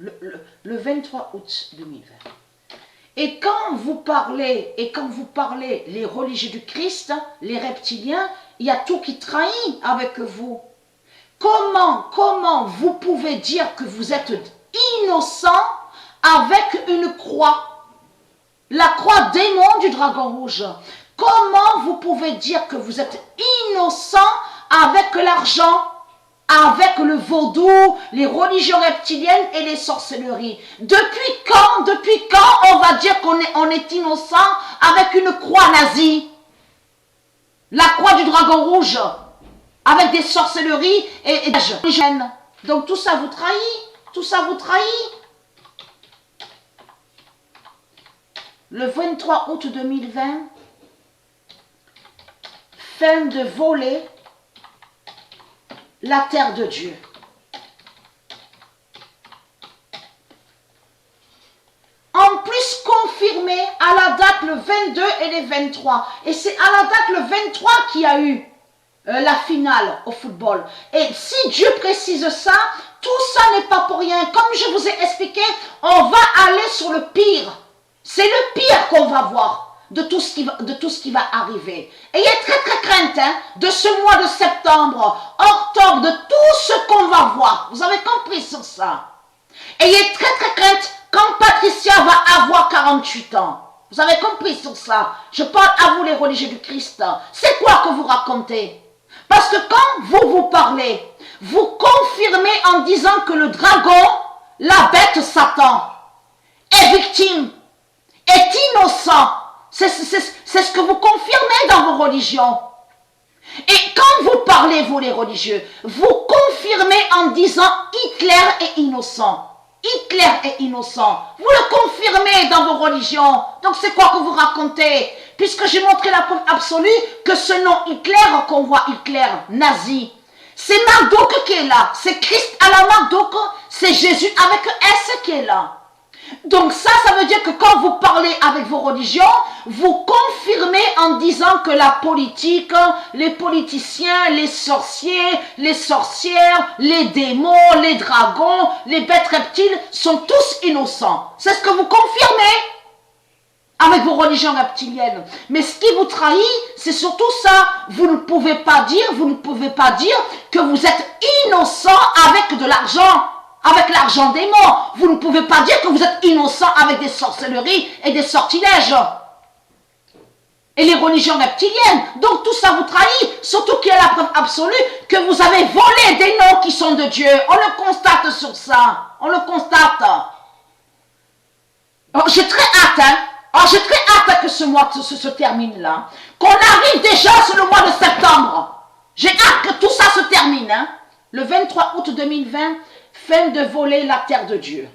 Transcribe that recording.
le 23 août 2020. Et quand vous parlez, les religieux du Christ, les reptiliens, il y a tout qui trahit avec vous. Comment vous pouvez dire que vous êtes innocent avec une croix? La croix démon du dragon rouge. Comment vous pouvez dire que vous êtes innocent avec l'argent, avec le vaudou, les religions reptiliennes et les sorcelleries? Depuis quand on va dire qu'on est innocent avec une croix nazie? La croix du dragon rouge, avec des sorcelleries et des religions. Donc tout ça vous trahit, Le 23 août 2020, fin de voler la terre de Dieu. En plus confirmé à la date le 22 et le 23. Et c'est à la date le 23 qu'il y a eu la finale au football. Et si Dieu précise ça, tout ça n'est pas pour rien. Comme je vous ai expliqué, on va aller sur le pire. C'est le pire qu'on va voir de tout ce qui va arriver. Ayez très crainte de ce mois de septembre, octobre, de tout ce qu'on va voir. Vous avez compris sur ça? Ayez très crainte quand Patricia va avoir 48 ans. Vous avez compris sur ça? Je parle à vous les religieux du Christ. C'est quoi que vous racontez? Parce que quand vous parlez, vous confirmez en disant que le dragon, la bête Satan, est victime, est innocent. C'est ce que vous confirmez dans vos religions. Et quand vous parlez, vous les religieux, vous confirmez en disant Hitler est innocent. Hitler est innocent. Vous le confirmez dans vos religions. Donc c'est quoi que vous racontez? Puisque j'ai montré la preuve absolue que ce nom Hitler qu'on voit, Hitler, nazi, c'est Marduk qui est là. C'est Christ à la Marduk. C'est Jésus avec S qui est là. Donc ça veut dire que quand vous parlez avec vos religions, vous confirmez en disant que la politique, les politiciens, les sorciers, les sorcières, les démons, les dragons, les bêtes reptiles sont tous innocents. C'est ce que vous confirmez avec vos religions reptiliennes. Mais ce qui vous trahit, c'est surtout ça. Vous ne pouvez pas dire que vous êtes innocent avec de l'argent. Avec l'argent démon. Vous ne pouvez pas dire que vous êtes innocent avec des sorcelleries et des sortilèges. Et les religions reptiliennes. Donc tout ça vous trahit. Surtout qu'il y a la preuve absolue que vous avez volé des noms qui sont de Dieu. On le constate sur ça. On le constate. Oh, j'ai très hâte, j'ai très hâte que ce mois se termine là. Qu'on arrive déjà sur le mois de septembre. J'ai hâte que tout ça se termine. Le 23 août 2020, fin de voler la terre de Dieu.